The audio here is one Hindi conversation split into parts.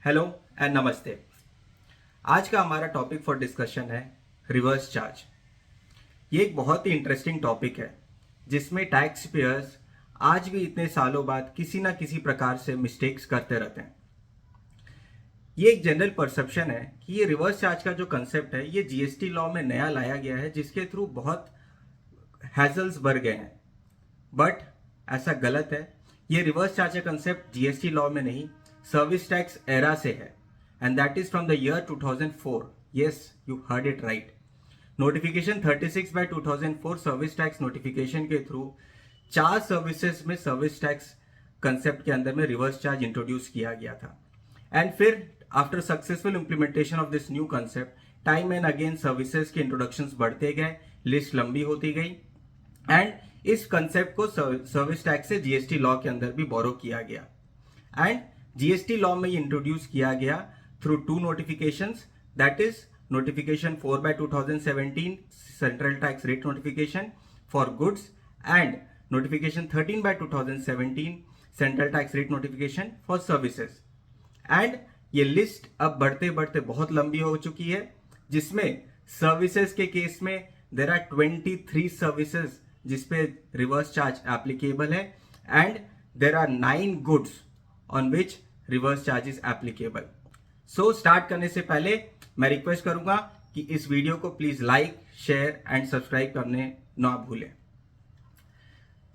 हेलो एंड नमस्ते। आज का हमारा टॉपिक फॉर डिस्कशन है रिवर्स चार्ज। ये एक बहुत ही इंटरेस्टिंग टॉपिक है जिसमें टैक्स पेयर्स आज भी इतने सालों बाद किसी ना किसी प्रकार से मिस्टेक्स करते रहते हैं। ये एक जनरल परसेप्शन है कि ये रिवर्स चार्ज का जो कंसेप्ट है ये जीएसटी लॉ में नया लाया गया है, जिसके थ्रू बहुत हैजल्स बढ़ गए हैं। बट ऐसा गलत है। ये रिवर्स चार्ज का कंसेप्ट जीएसटी लॉ में नहीं, सर्विस टैक्स एरा से है, and that is from the year 2004। Yes, you heard it right. Notification 36/2004 service tax notification के थ्रू 4 सर्विसेज में सर्विस टैक्स कंसेप्ट के अंदर में रिवर्स चार्ज इंट्रोड्यूस किया गया था। एंड फिर after successful implementation of this new concept time and again services के इंट्रोडक्शन बढ़ते गए, लिस्ट लंबी होती गई, एंड इस कंसेप्ट को सर्विस टैक्स से जीएसटी लॉ के अंदर भी बोरो किया गया। एंड जीएसटी लॉ में इंट्रोड्यूस किया गया through 2 notifications, that is notification 4/2017 central tax rate notification for goods and notification 13/2017 central tax rate notification for services. And ये लिस्ट अब बढ़ते बढ़ते बहुत लंबी हो चुकी है, जिसमें सर्विसेज के केस में देर आर 23 सर्विसेज जिसपे रिवर्स चार्ज एप्लीकेबल है, and there are 9 goods on which reverse charge is applicable. So start करने से पहले मैं रिक्वेस्ट करूंगा कि इस वीडियो को please like, share and subscribe करने ना भूलें।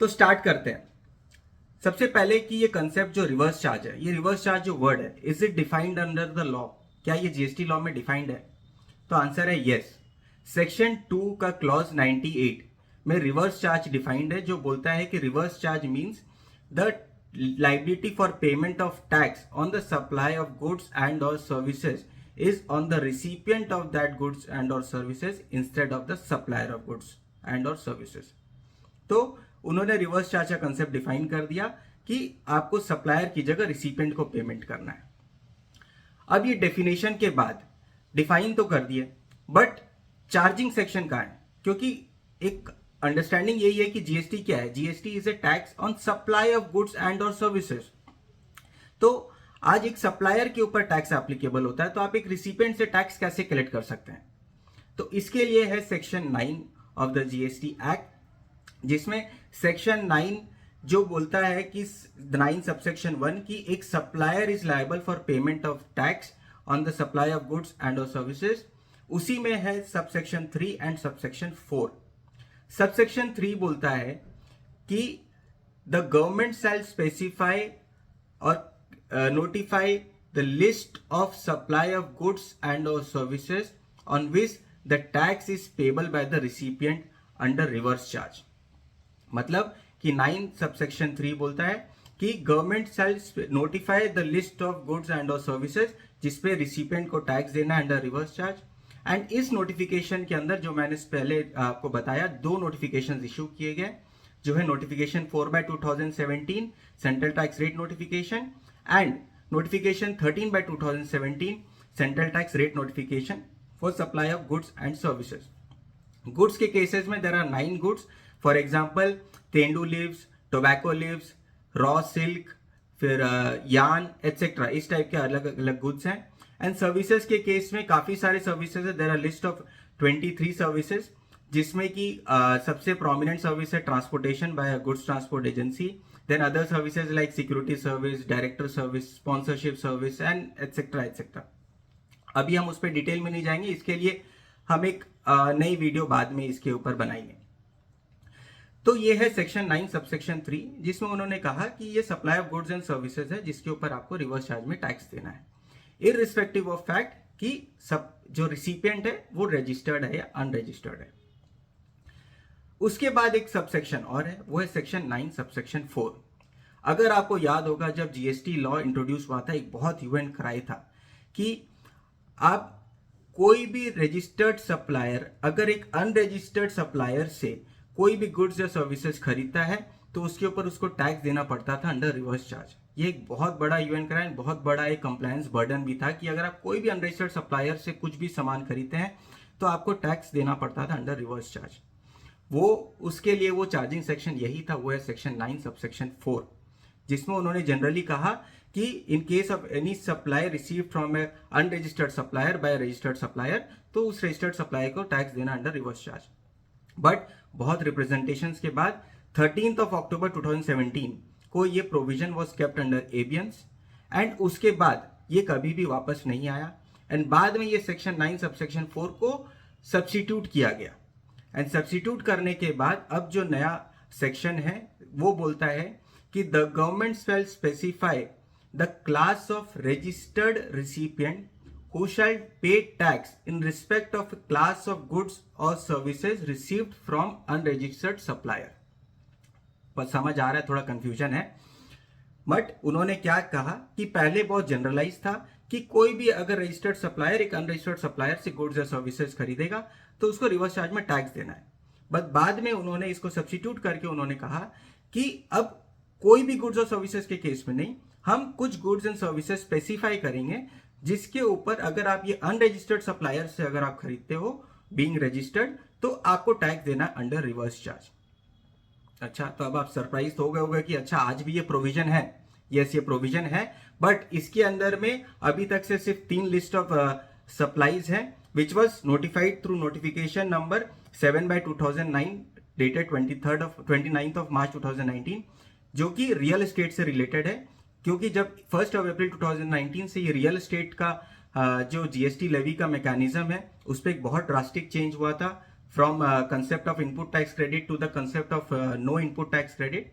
तो स्टार्ट करते हैं। सबसे पहले कि ये कंसेप्ट जो रिवर्स चार्ज है, ये रिवर्स चार्ज जो वर्ड है, is it defined under the law? क्या ये जीएसटी लॉ में डिफाइंड है? तो आंसर है यस। सेक्शन 2 का क्लॉज 98 में रिवर्स चार्ज डिफाइंड है, जो बोलता है कि reverse charge means the liability for payment of tax on the supply of goods and or services is on the recipient of that goods and or services instead of the supplier of goods and or services। तो उन्होंने रिवर्स चार्ज का कंसेप्ट डिफाइन कर दिया कि आपको सप्लायर की जगह रिसिपिएंट को पेमेंट करना है। अब ये डेफिनेशन के बाद डिफाइन तो कर दिए, बट चार्जिंग सेक्शन का है, क्योंकि एक अंडरस्टैंडिंग यही है कि जीएसटी क्या है? GST is a tax on supply of goods and or services. तो आज एक सप्लायर के ऊपर टैक्स एप्लीकेबल होता है, तो आप एक रिसिपिएंट से टैक्स कैसे कलेक्ट कर सकते हैं? तो इसके लिए है section 9 of the GST act, जिसमें सेक्शन 9 जो बोलता है कि 9 सबसेक्शन 1 की एक supplier is liable for payment of tax on the supply of goods and or services. उसी में है सबसेक्शन 3 एंड सबसेक्शन 4। सबसेक्शन 3 बोलता है कि the government shall specify or notify the list of supply of goods and or services on which the tax is payable by the recipient under reverse charge. मतलब कि 9 सबसेक्शन 3 बोलता है कि government shall notify the list of goods and or services जिसपे रिसिपिएंट को टैक्स देना है अंडर रिवर्स चार्ज। एंड इस नोटिफिकेशन के अंदर जो मैंने पहले आपको बताया, 2 नोटिफिकेशन इश्यू किए गए, जो है notification 4/2017 central tax rate notification and notification 13/2017 central tax rate notification for supply of goods and services. Goods के केसेस में there are 9 goods, for example tendu leaves, tobacco leaves, raw silk, फिर यान एटसेट्रा, इस टाइप के अलग अलग गुड्स हैं। एंड सर्विसेज के केस में काफी सारे सर्विसेज है, there are list of 23 services, जिसमें कि सबसे प्रोमिनेंट सर्विस है transportation by goods transport agency, then other services like security service, director service, sponsorship service and etcetera etcetera. अभी हम उस पर डिटेल में नहीं जाएंगे, इसके लिए हम एक नई वीडियो बाद में इसके ऊपर बनाएंगे। तो ये है सेक्शन 9 सबसेक्शन 3, जिसमें उन्होंने कहा कि ये supply of goods and services है जिसके ऊपर आपको रिवर्स चार्ज में टैक्स देना है, इररिस्पेक्टिव ऑफ फैक्ट कि सब जो रिसिपिएंट है वो रजिस्टर्ड है या अनरजिस्टर्ड है। उसके बाद एक सबसेक्शन और है, वो है सेक्शन 9 सबसेक्शन 4। अगर आपको याद होगा, जब जीएसटी लॉ इंट्रोड्यूस हुआ था, एक बहुत ह्यू एंड क्राई था कि आप कोई भी रजिस्टर्ड सप्लायर अगर एक अनरजिस्टर्ड सप्लायर से कोई भी गुड्स या सर्विसेज खरीदता है तो उसके ऊपर उसको टैक्स देना पड़ता था अंडर रिवर्स चार्ज। ये एक बहुत बड़ा यूएन क्राइम, बहुत बड़ा एक कंप्लायंस बर्डन भी था कि अगर आप कोई भी अनरजिस्टर्ड सप्लायर से कुछ भी सामान खरीदते हैं तो आपको टैक्स देना पड़ता था अंडर रिवर्स चार्ज। वो उसके लिए वो चार्जिंग सेक्शन यही था, वो है सेक्शन 9 सबसेक्शन 4, जिसमें उन्होंने जनरली कहा कि in case of any supply receive from a unregistered supplier by registered supplier, तो उस रजिस्टर्ड सप्लायर को टैक्स देना अंडर रिवर्स चार्ज। बट बहुत रिप्रेजेंटेशन के बाद 13th of October 2017 को ये provision was kept under abeyance, and उसके बाद ये कभी भी वापस नहीं आया, एंड बाद में ये सेक्शन 9 सबसेक्शन 4 को सब्स्टिट्यूट किया गया। एंड सब्स्टिट्यूट करने के बाद अब जो नया सेक्शन है वो बोलता है कि the government shall specify the class of registered recipient who shall pay tax in respect of a class of goods or services received from unregistered supplier। पर समझ आ रहा है, थोड़ा कंफ्यूजन है। बट उन्होंने क्या कहा कि पहले बहुत जनरलाइज था कि कोई भी अगर रजिस्टर्ड सप्लायर एक अनरजिस्टर्ड सप्लायर से गुड्स या सर्विसेज खरीदेगा तो उसको रिवर्स चार्ज में टैक्स देना है। बट बाद में उन्होंने इसको सब्स्टिट्यूट करके उन्होंने कहा कि अब कोई भी गुड्स और सर्विसेज के केस में नहीं, हम कुछ गुड्स एंड सर्विसेज स्पेसिफाई करेंगे जिसके ऊपर अगर आप ये अनरजिस्टर्ड सप्लायर से अगर आप खरीदते हो बीइंग रजिस्टर्ड, तो आपको टैक्स देना अंडर रिवर्स चार्ज। अच्छा, तो अब आप सरप्राइज हो गए होंगे कि अच्छा आज भी ये प्रोविजन है। यस, ये प्रोविजन है, बट इसके अंदर में अभी तक से सिर्फ 3 लिस्ट ऑफ सप्लाईज हैं which was notified through notification number 7/2009 dated 29th of March 2019, जो कि रियल एस्टेट से रिलेटेड है। क्योंकि जब 1 अप्रैल 2019 से ये रियल एस्टेट का जो जीएसटी लेवी का मैकेनिज्म है उस पर एक बहुत ड्रास्टिक चेंज हुआ था, from concept of input tax credit to the concept of no input tax credit,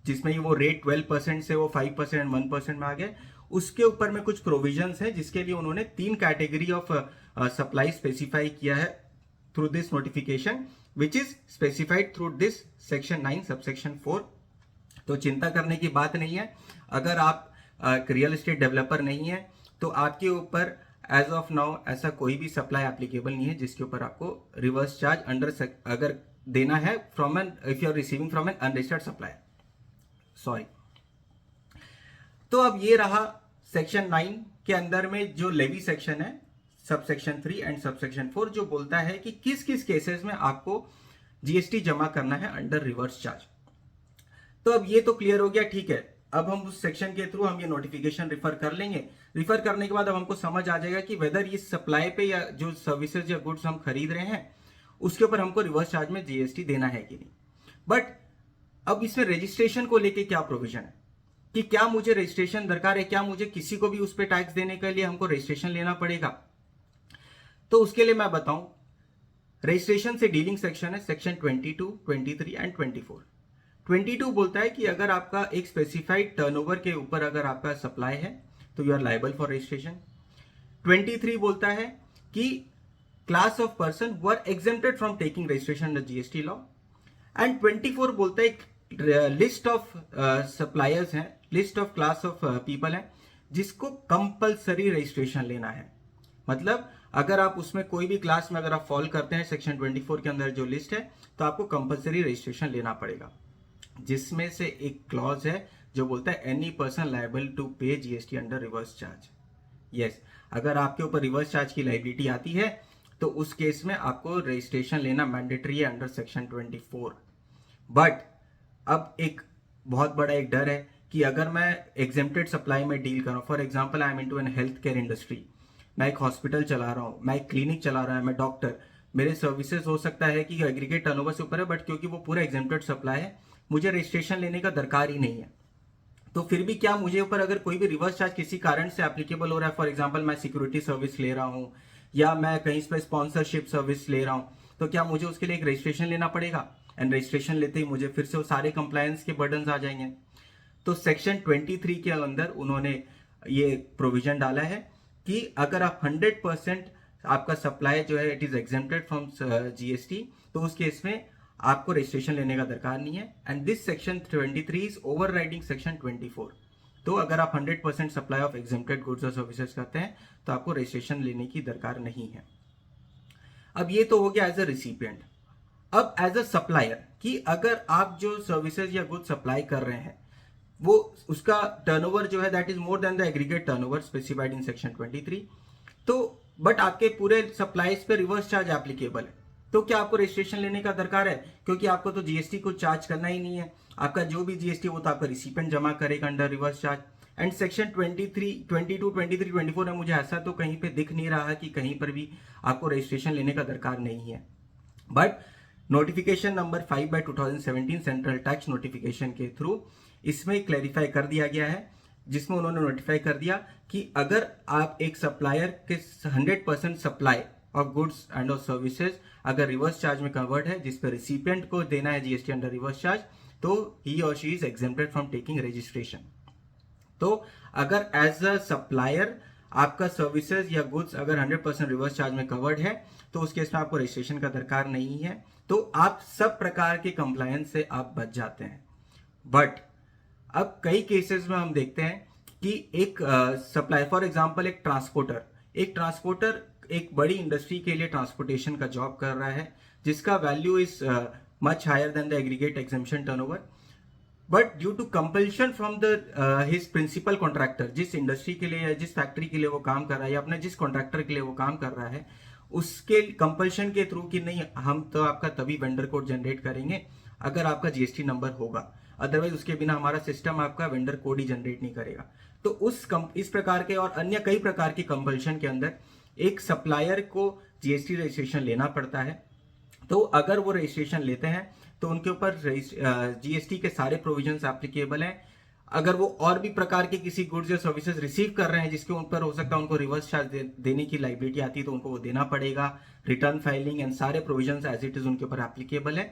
जिसमें वो रेट 12% से वो 5% 1% में आ गया। उसके ऊपर में कुछ प्रोविजंस है जिसके लिए उन्होंने 3 कैटेगरी ऑफ सप्लाई स्पेसिफाई किया है through this notification which is specified through this section 9 subsection 4। तो चिंता करने की बात नहीं है। अगर आप रियल एस्टेट डेवलपर नहीं है तो आपके ऊपर एज ऑफ नाउ ऐसा कोई भी सप्लाई एप्लीकेबल नहीं है जिसके ऊपर आपको रिवर्स चार्ज अंडर अगर देना है from an if you are receiving from an unregistered supplier. Sorry. तो अब ये रहा सेक्शन 9 के अंदर में जो लेवी सेक्शन है सबसेक्शन 3 एंड सबसेक्शन 4, जो बोलता है कि किस किस केसेस में आपको जीएसटी जमा करना है अंडर रिवर्स चार्ज। तो अब ये तो क्लियर हो गया, ठीक है। अब हम उस सेक्शन के थ्रू हम ये नोटिफिकेशन रिफर कर लेंगे। रिफर करने के बाद अब हमको समझ आ जाएगा कि वेदर ये सप्लाई पे या जो सर्विसेज या गुड्स हम खरीद रहे हैं उसके ऊपर हमको रिवर्स चार्ज में जीएसटी देना है कि नहीं। बट अब इसमें रजिस्ट्रेशन को लेके क्या प्रोविजन है कि क्या मुझे रजिस्ट्रेशन दरकार है, क्या मुझे किसी को भी उस पर टैक्स देने के लिए हमको रजिस्ट्रेशन लेना पड़ेगा। तो उसके लिए मैं बताऊं, रजिस्ट्रेशन से डीलिंग सेक्शन है सेक्शन 22, 23 एंड 24। 22 बोलता है कि अगर आपका एक स्पेसिफाइड टर्नओवर के ऊपर अगर आपका सप्लाई है तो you are liable for registration. 23 बोलता है कि class of person who are exempted from taking registration under GST law. And 24 बोलता है एक लिस्ट ऑफ सप्लायर्स हैं, list of class of people हैं जिसको कंपल्सरी रजिस्ट्रेशन लेना है। मतलब अगर आप उसमें कोई भी क्लास में अगर आप फॉल करते हैं सेक्शन 24 के अंदर जो लिस्ट है तो आपको कंपल्सरी रजिस्ट्रेशन लेना पड़ेगा, जिसमें से एक क्लॉज है जो बोलता है एनी पर्सन लायबल टू पे GST under reverse charge. Yes, अगर आपके ऊपर रिवर्स चार्ज की लायबिलिटी आती है तो उस केस में आपको रजिस्ट्रेशन लेना मैंडेटरी है अंडर सेक्शन 24। बट अब एक बहुत बड़ा एक डर है कि अगर मैं एग्जेम्प्टेड सप्लाई में डील कर रहा हूँ, for example I am into an health care industry, मैं एक हॉस्पिटल चला रहा हूँ, मैं एक क्लिनिक चला रहा है, मैं डॉक्टर, मेरे सर्विसेज हो सकता है कि एग्रीगेट टर्नओवर से ऊपर है, बट क्योंकि वो पूरा एग्जेम्प्टेड सप्लाई है मुझे रजिस्ट्रेशन लेने का दरकार ही नहीं है। तो फिर भी क्या मुझे ऊपर अगर कोई भी रिवर्स चार्ज किसी कारण से एप्लीकेबल हो रहा है, फॉर एग्जांपल मैं सिक्योरिटी सर्विस ले रहा हूं या मैं कहीं पे स्पॉन्सरशिप सर्विस ले रहा हूं, तो क्या मुझे उसके लिए एक रजिस्ट्रेशन लेना पड़ेगा? एंड रजिस्ट्रेशन लेते ही मुझे फिर से वो सारे कंप्लायंस के बर्डन आ जाएंगे। तो सेक्शन 23 के अंदर उन्होंने ये प्रोविजन डाला है कि अगर आप 100% आपका सप्लाई जो है it is exempted from GST, तो उस केस में आपको रजिस्ट्रेशन लेने का दरकार नहीं है। And this section 23 is overriding section 24। तो अगर आप 100% supply of exempted goods or services करते हैं तो आपको रजिस्ट्रेशन लेने की दरकार नहीं है। अब ये तो हो गया एज अ रिसिपिएंट। अब एज अ सप्लायर कि अगर आप जो सर्विसेज या गुड्स सप्लाई कर रहे हैं वो उसका टर्नओवर जो है that is more than the aggregate turnover specified in section 23, तो बट आपके पूरे सप्लाईज पे रिवर्स चार्ज एप्लीकेबल है, तो क्या आपको रजिस्ट्रेशन लेने का दरकार है? क्योंकि आपको तो जीएसटी को चार्ज करना ही नहीं है, आपका जो भी जीएसटी वो तो आपका रिसिपिएंट जमा करेगा under reverse charge. And section 23, 22, 23, 24 में मुझे ऐसा तो कहीं पे दिख नहीं रहा कि कहीं पर भी आपको रजिस्ट्रेशन लेने का दरकार नहीं है। But notification number 5/2017 central tax notification के थ्रू इसमें क्लैरिफाई कर दिया गया है, जिसमें उन्होंने नोटिफाई कर दिया कि अगर आप एक सप्लायर के 100% supply of goods end of services अगर रिवर्स चार्ज में कन्वर्ट है, जिस पर रिसिपिएंट को देना है जीएसटी अंडर रिवर्स चार्ज, तो ही और she is exempted from taking registration. तो अगर एज अ सप्लायर आपका सर्विसेज या गुड्स अगर 100% रिवर्स चार्ज में कवर्ड है तो उस केस में आपको रजिस्ट्रेशन का दरकार नहीं है, तो आप सब प्रकार के कंप्लायंस से आप बच जाते हैं। बट अब कई केसेस में हम देखते हैं कि एक सप्लाई, फॉर एग्जांपल एक ट्रांसपोर्टर एक बड़ी इंडस्ट्री के लिए ट्रांसपोर्टेशन का जॉब कर रहा है, जिसका value is much higher than the aggregate exemption turnover, but due to compulsion from the his principal contractor, जिस इंडस्ट्री के लिए या जिस फैक्ट्री के लिए वो काम कर रहा है या अपने जिस कॉन्ट्रैक्टर के लिए वो काम कर रहा है, उसके कंपल्शन के थ्रू कि नहीं हम तो आपका तभी वेंडर कोड जनरेट करेंगे अगर आपका जीएसटी नंबर होगा, अदरवाइज उसके बिना हमारा सिस्टम आपका वेंडर कोड ही जनरेट नहीं करेगा। तो इस प्रकार के और अन्य कई प्रकार के कंपल्शन के अंदर एक सप्लायर को जीएसटी रजिस्ट्रेशन लेना पड़ता है। तो अगर वो रजिस्ट्रेशन लेते हैं तो उनके ऊपर जीएसटी के सारे प्रोविजंस एप्लीकेबल हैं। अगर वो और भी प्रकार के किसी गुड्स या सर्विसेज रिसीव कर रहे हैं जिसके ऊपर हो सकता है उनको रिवर्स चार्ज देने की लाइबिलिटी आती है, तो उनको वो देना पड़ेगा। रिटर्न फाइलिंग एंड सारे प्रोविजंस एज इट इज उनके ऊपर एप्लीकेबल है।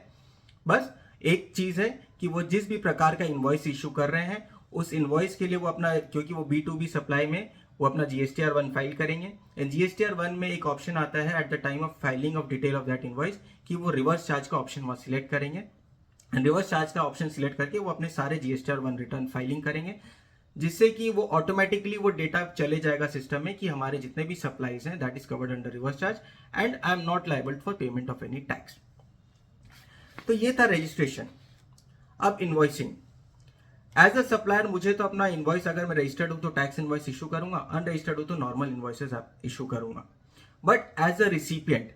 बस एक चीज है कि वो जिस भी प्रकार का इनवॉइस इशू कर रहे हैं उस इनवॉइस के लिए वो अपना, क्योंकि वो B2B सप्लाई में वो अपना जीएसटीआर 1 फाइल करेंगे। एंड जीएसटीआर 1 में एक ऑप्शन आता है at the time of filing of detail of that invoice कि वो रिवर्स चार्ज का ऑप्शन वहां सिलेक्ट करेंगे। एंड रिवर्स चार्ज का ऑप्शन सिलेक्ट करके वो अपने सारे जीएसटीआर 1 रिटर्न फाइलिंग करेंगे, जिससे कि वो ऑटोमेटिकली वो डेटा चले जाएगा सिस्टम में कि हमारे जितने भी सप्लाईज हैं that is covered under reverse charge and I am not liable for payment of any tax. तो ये था रजिस्ट्रेशन। अब इनवॉइसिंग, एज अ सप्लायर मुझे तो अपना इनवॉइस अगर मैं रजिस्टर्ड हूं तो टैक्स इनवॉइस इशू करूंगा, अनरजिस्टर्ड हूं तो नॉर्मल इनवॉइसेस इशू करूंगा। But as a recipient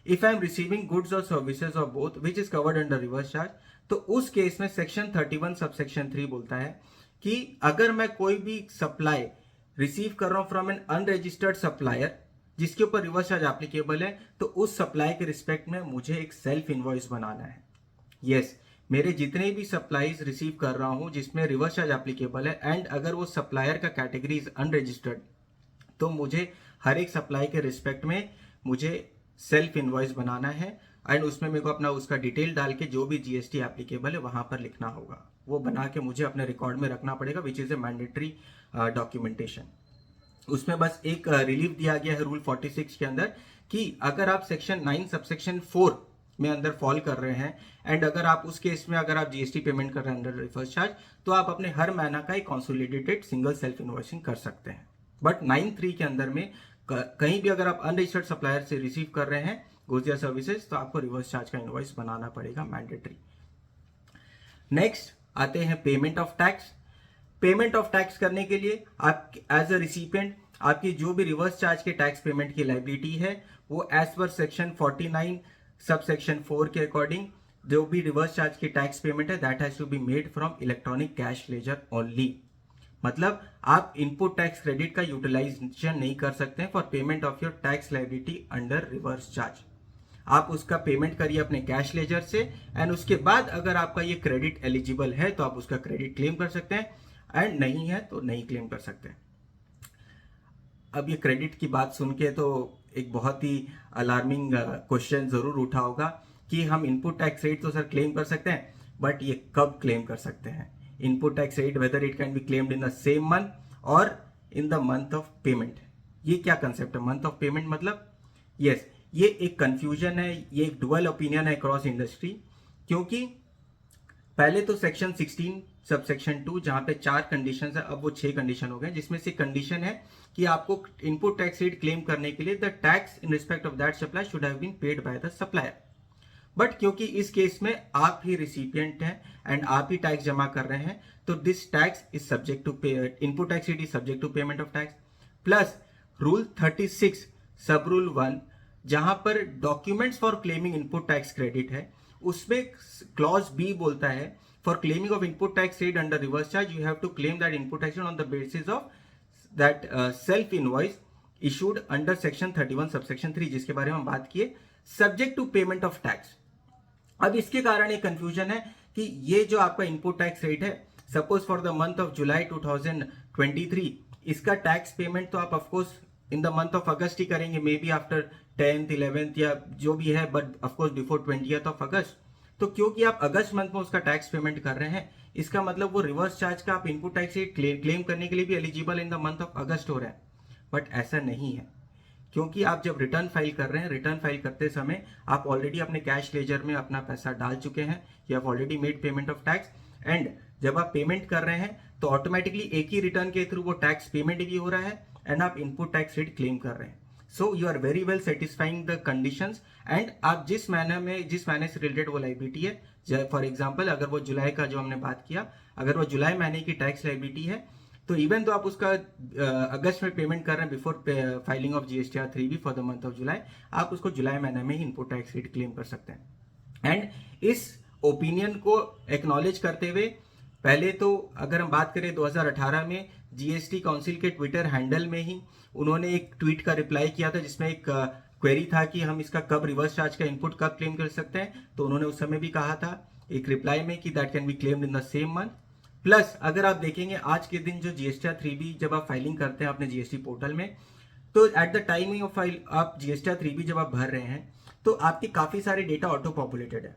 if I am receiving goods or services of both which is covered under reverse charge, तो उस केस में सेक्शन 31 सबसेक्शन 3 बोलता है कि अगर मैं कोई भी सप्लाई रिसीव कर रहा हूं फ्रॉम एन अनरजिस्टर्ड सप्लायर जिसके ऊपर रिवर्स चार्ज एप्लीकेबल है, तो उस सप्लाई के रिस्पेक्ट में मुझे एक सेल्फ इनवॉइस बनाना है। यस, मेरे जितने भी सप्लाईज रिसीव कर रहा हूं जिसमें रिवर्स चार्ज एप्लीकेबल है एंड अगर वो सप्लायर का कैटेगरी इज अनरजिस्टर्ड, तो मुझे हर एक सप्लाई के रिस्पेक्ट में मुझे सेल्फ इनवॉइस बनाना है एंड उसमें मेरे को अपना उसका डिटेल डाल के जो भी जीएसटी एप्लीकेबल है वहां पर लिखना होगा, वो बना के मुझे अपने रिकॉर्ड में रखना पड़ेगा, which is a mandatory documentation. उसमें बस एक रिलीफ दिया गया है रूल 46 के अंदर कि अगर आप सेक्शन 9 सबसेक्शन 4 में अंदर फॉल कर रहे हैं एंड अगर आप उस केस में अगर आप जीएसटी पेमेंट कर रहे हैं अंडर रिवर्स चार्ज, तो आप अपने हर महीना का एक कंसोलिडेटेड सिंगल सेल्फ इनवॉइसिंग कर सकते हैं। बट 9(3) के अंदर में कहीं भी अगर आप अनरजिस्टर्ड सप्लायर से रिसीव कर रहे हैं गुड्स या सर्विसेज, तो आपको रिवर्स चार्ज का इनवॉइस बनाना पड़ेगा, मैंडेटरी। नेक्स्ट आते हैं payment of tax. Payment of tax करने के लिए आप एज अ रिसिपिएंट आपकी जो भी रिवर्स चार्ज के टैक्स पेमेंट की लायबिलिटी है वो as per section 49 sub section 4 के अकॉर्डिंग जो भी रिवर्स चार्ज की टैक्स पेमेंट है that has to be made from electronic cash ledger only. मतलब आप इनपुट टैक्स क्रेडिट का यूटिलाइजेशन नहीं कर सकते हैं for payment of your tax liability under reverse charge. आप उसका पेमेंट करिए अपने कैश लेजर से एंड उसके बाद अगर आपका ये क्रेडिट एलिजिबल है तो आप उसका क्रेडिट क्लेम कर सकते हैं एंड नहीं है तो नहीं क्लेम कर सकते। अब ये क्रेडिट की बात सुन के तो एक बहुत ही अलार्मिंग क्वेश्चन जरूर उठा होगा कि हम इनपुट टैक्स रेट तो सर क्लेम कर सकते हैं, बट ये कब क्लेम कर सकते हैं? Input tax rate whether it can be claimed in the same month और in the month of payment. ये क्या कंसेप्ट है मंथ ऑफ पेमेंट मतलब? यस, ये एक कंफ्यूजन है, ये एक डुअल ओपिनियन है अक्रॉस इंडस्ट्री, क्योंकि पहले तो सेक्शन 16 सब सेक्शन 2 जहां पे 4 कंडीशंस है, अब वो 6 कंडीशन हो गए, जिसमें से कंडीशन है कि आपको इनपुट टैक्स रेट क्लेम करने के लिए the tax in respect of that supply should have been paid by the supplier. But क्योंकि इस केस में आप ही रिसिपिएंट हैं एंड आप ही टैक्स जमा कर रहे हैं, तो this tax is subject to pay, input tax rate is subject to payment of tax. Plus rule 36 sub rule 1 जहां पर documents for claiming input tax credit है, उसमें क्लॉज बी बोलता है for claiming of input tax rate under reverse charge, you have to claim that input tax rate on the basis of that self invoice issued under section 31 subsection 3, जिसके बारे में हम बात किए, subject to payment of tax. अब इसके कारण एक कंफ्यूजन है कि ये जो आपका इनपुट टैक्स रेट है, suppose for the month of July 2023, इसका टैक्स पेमेंट तो आप of course in the month of August ही करेंगे, may be after 10th 11th या जो भी है, but of course before 20th of अगस्त. तो क्योंकि आप अगस्त मंथ में उसका टैक्स पेमेंट कर रहे हैं, इसका मतलब वो रिवर्स चार्ज का आप इनपुट टैक्स रेट क्लेम करने के लिए भी eligible in the month of अगस्त हो रहा है. बट ऐसा नहीं है, क्योंकि आप जब रिटर्न फाइल कर रहे हैं, रिटर्न फाइल करते समय आप ऑलरेडी अपने कैश लेजर में अपना पैसा डाल चुके हैं, you have already made payment of tax, and जब आप पेमेंट कर रहे हैं तो ऑटोमेटिकली एक ही रिटर्न के थ्रू वो टैक्स पेमेंट भी हो रहा है एंड आप इनपुट टैक्स रेट क्लेम कर रहे हैं. So you are very well satisfying the conditions, and आप जिस महीने से रिलेटेड वो लाइबिलिटी है, फॉर एग्जाम्पल अगर वो जुलाई का जो हमने बात किया, अगर वो जुलाई महीने की टैक्स लाइबिलिटी है, तो इवन तो आप उसका अगस्त में पेमेंट कर रहे हैं before filing of GSTR 3B for the month of जुलाई, आप उसको जुलाई महीने में ही इनपुट टैक्स रेट क्लेम कर सकते हैं. एंड इस ओपिनियन को एक्नॉलेज करते हुए, पहले तो अगर हम बात करें 2018 में GST काउंसिल के ट्विटर हैंडल में ही उन्होंने एक ट्वीट का रिप्लाई किया था, जिसमें एक क्वेरी था कि हम इसका कब रिवर्स चार्ज का इनपुट कब क्लेम कर सकते हैं. तो उन्होंने उस समय भी कहा था एक रिप्लाई में कि that can be claimed in the same month. Plus अगर आप देखेंगे आज के दिन जो GSTR 3B जब आप फाइलिंग करते हैं अपने GST पोर्टल में, तो at the timing of file आप GSTR 3B जब आप भर रहे हैं तो आपके काफी सारे डेटा ऑटो पॉपुलेटेड है.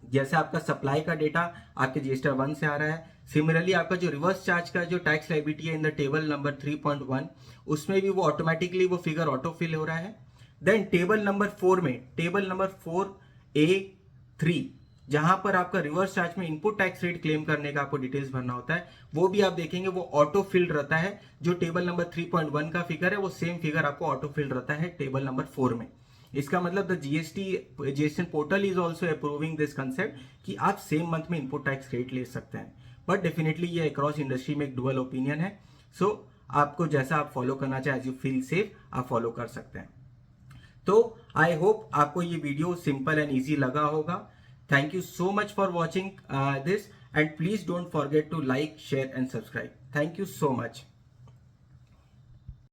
जैसे आपका सप्लाई का डेटा आपके GSTR 1 से आ रहा है. सिमिलरली आपका जो रिवर्स चार्ज का जो टैक्स लाइबिलिटी है इन द टेबल नंबर 3.1, उसमें भी वो ऑटोमेटिकली वो फिगर ऑटो फिल हो रहा है. देन टेबल नंबर 4 में, टेबल नंबर 4A3, जहां पर आपका रिवर्स चार्ज में इनपुट टैक्स रेट क्लेम करने का आपको डिटेल्स भरना होता है, वो भी आप देखेंगे वो ऑटो फिल्ड रहता है. जो टेबल नंबर 3.1 का फिगर है वो सेम फिगर आपको ऑटो फिल्ड रहता है टेबल नंबर 4 में. इसका मतलब the GST portal is also approving this concept कि आप सेम मंथ में इनपुट टैक्स रेट ले सकते हैं. बट डेफिनेटली ये अक्रॉस इंडस्ट्री में एक डुअल ओपिनियन है. सो आपको जैसा आप फॉलो करना चाहे, एज यू फील सेफ, आप फॉलो कर सकते हैं. तो आई होप आपको ये वीडियो सिंपल एंड ईजी लगा होगा. Thank you so much for watching this, and please don't forget to like, share and subscribe. Thank you so much.